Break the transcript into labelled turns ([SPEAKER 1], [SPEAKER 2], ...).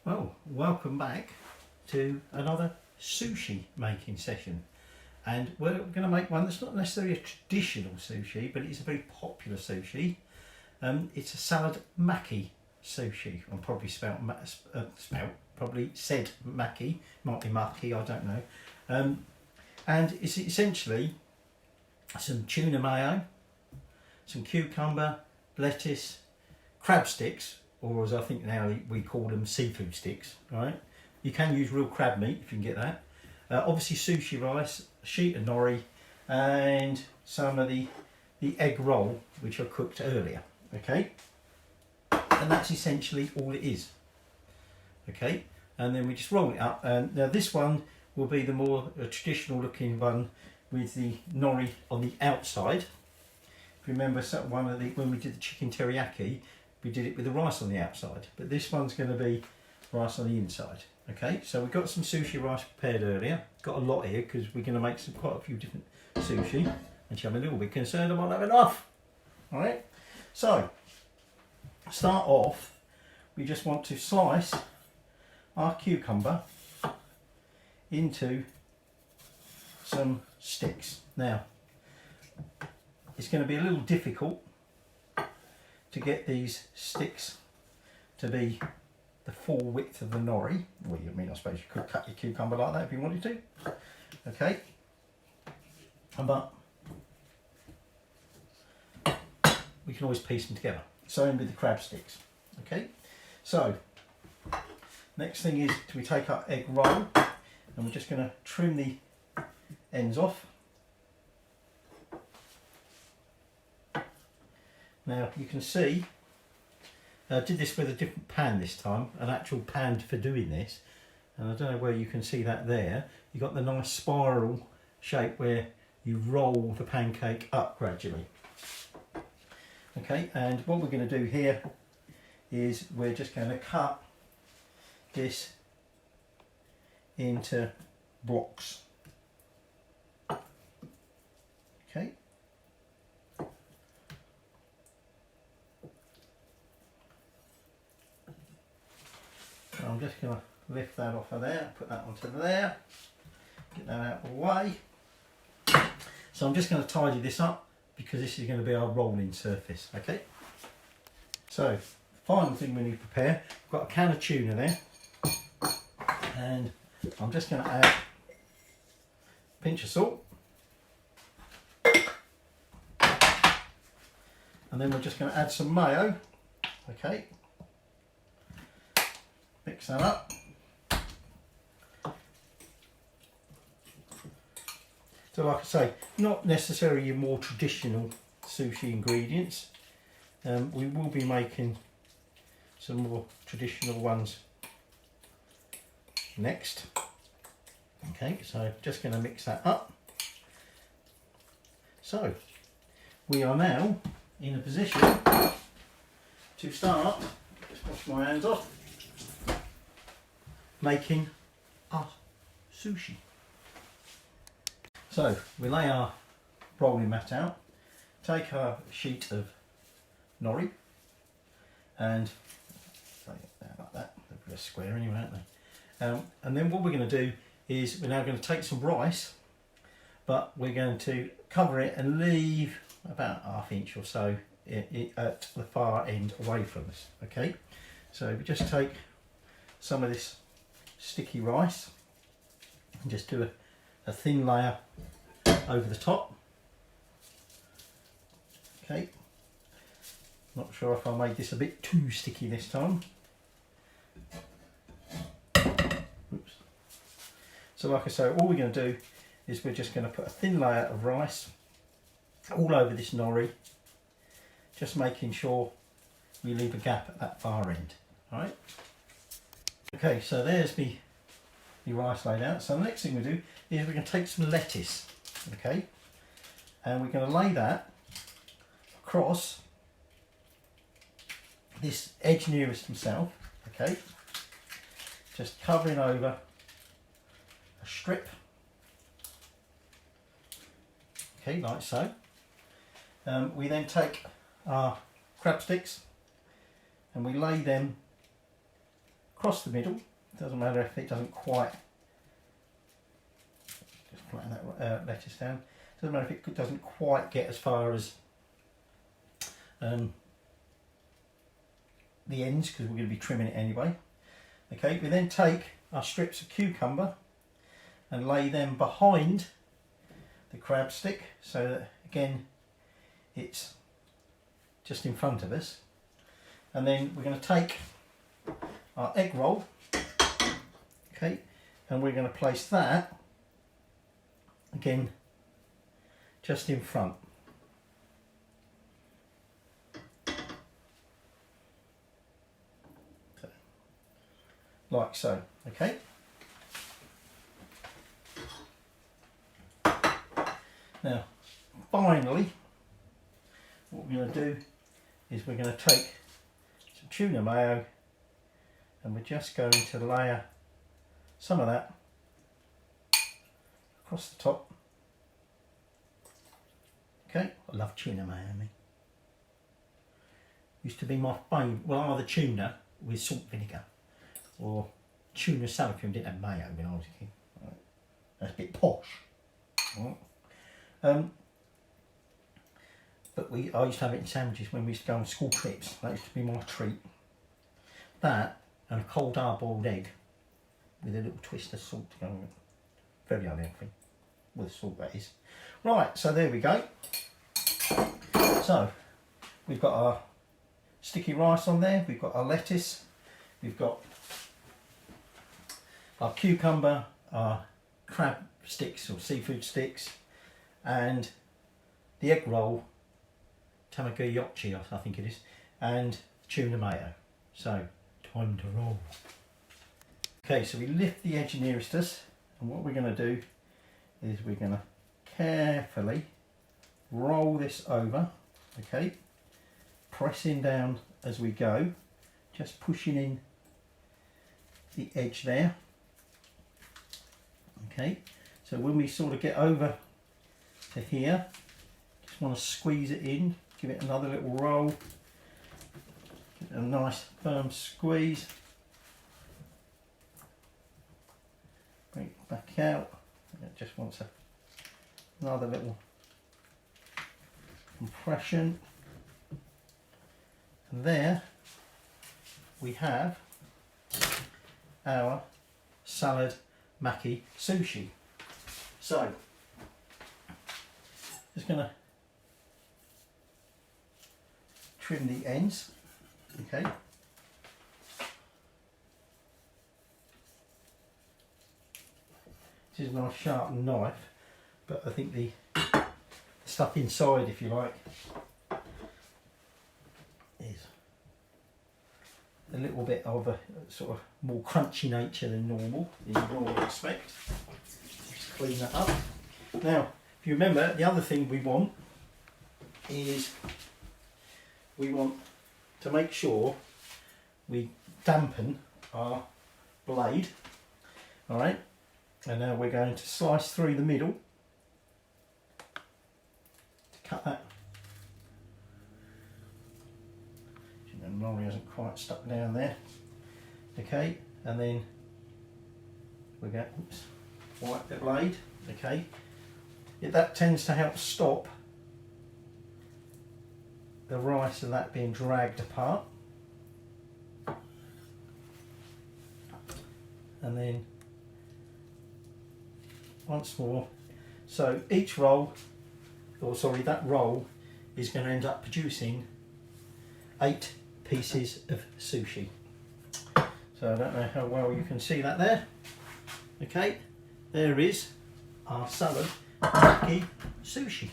[SPEAKER 1] Well, welcome back to another sushi making session, and we're going to make one that's not necessarily a traditional sushi, but it's a very popular sushi. It's a salad maki sushi. I'm probably probably said maki, might be maki, I don't know. And it's essentially some tuna mayo, some cucumber, lettuce, crab sticks, or as I think now we call them, seafood sticks. Right? You can use real crab meat if you can get that. Obviously sushi rice, a sheet of nori, and some of the egg roll which I cooked earlier. Okay, and that's essentially all it is. Okay, and then we just roll it up. And now this one will be the more traditional looking one with the nori on the outside. If you remember when we did the chicken teriyaki, we did it with the rice on the outside, but this one's going to be rice on the inside. Okay, so we've got some sushi rice prepared earlier. Got a lot here because we're going to make quite a few different sushi. Actually, I'm a little bit concerned I might have enough. All right, so start off, we just want to slice our cucumber into some sticks. Now, it's going to be a little difficult to get these sticks to be the full width of the nori. Well, I suppose you could cut your cucumber like that if you wanted to. Okay, but we can always piece them together. Same with the crab sticks. Okay, so next thing is we take our egg roll and we're just going to trim the ends off. Now you can see I did this with a different pan this time, an actual pan for doing this, and I don't know where you can see that there. You've got the nice spiral shape where you roll the pancake up gradually. Okay, and what we're going to do here is we're just going to cut this into blocks. Okay. So I'm just going to lift that off of there, put that onto there, get that out of the way. So I'm just going to tidy this up because this is going to be our rolling surface. Okay. So final thing we need to prepare, we've got a can of tuna there, and I'm just going to add a pinch of salt, and then we're just going to add some mayo. Okay, mix that up. So like I say, not necessarily your more traditional sushi ingredients. We will be making some more traditional ones next. Okay, so just going to mix that up. So we are now in a position to start, just wash my hands off, making our sushi. So we lay our rolling mat out, take our sheet of nori, and lay it down like that. They're a square anyway, aren't they? And then what we're going to do is we're now going to take some rice, but we're going to cover it and leave about 1/2 inch or so at the far end away from us. Okay, so we just take some of this sticky rice and just do a thin layer over the top. Okay, not sure if I made this a bit too sticky this time. Oops. So like I say, all we're going to do is we're just going to put a thin layer of rice all over this nori, just making sure we leave a gap at that far end. Alright. Okay, so there's the rice laid out. So the next thing we do is we're going to take some lettuce, okay, and we're going to lay that across this edge nearest himself, okay, just covering over a strip, okay, like so. We then take our crab sticks and we lay them across the middle. Doesn't matter if it doesn't quite, just flatten that lettuce down. Doesn't matter if it doesn't quite get as far as the ends, because we're going to be trimming it anyway. Okay, we then take our strips of cucumber and lay them behind the crab stick, so that again it's just in front of us. And then we're going to take our egg roll, okay, and we're going to place that again just in front. So, like so, okay. Now, finally, what we're going to do is we're going to take some tuna mayo and we're just going to layer some of that across the top. Okay, I love tuna mayo, me. Used to be my favourite. Well, either tuna with salt vinegar or tuna salad cream. Didn't have mayo when I was a kid. Right. That's a bit posh. Right. But I used to have it in sandwiches when we used to go on school trips. That used to be my treat. That and a cold hard-boiled egg with a little twist of salt to go with it. Very unhealthy, with salt that is. Right, so there we go. So we've got our sticky rice on there, we've got our lettuce, we've got our cucumber, our crab sticks or seafood sticks, and the egg roll, tamagotchi I think it is, and tuna mayo. So time to roll. Okay, so we lift the edge nearest us, and what we're going to do is we're going to carefully roll this over, okay, pressing down as we go, just pushing in the edge there. Okay, so when we sort of get over to here, just want to squeeze it in, give it another little roll, give it a nice firm squeeze, bring it back out. It just wants another little compression, and there we have our salad Maki Sushi. So just going to trim the ends, okay. This is a nice sharp knife, but I think the stuff inside, if you like, is a little bit of a sort of more crunchy nature than normal, as you normally expect. Just clean that up. Now, if you remember, the other thing we want is we want to make sure we dampen our blade. All right, and now we're going to slice through the middle to cut that. The nori hasn't quite stuck down there. Okay, and then we go, oops, wipe the blade. Okay, that tends to help stop the rice and that being dragged apart. And then once more, so each roll, or sorry, that roll is going to end up producing 8 pieces of sushi. So I don't know how well you can see that there. Okay, there is our salad Maki Sushi.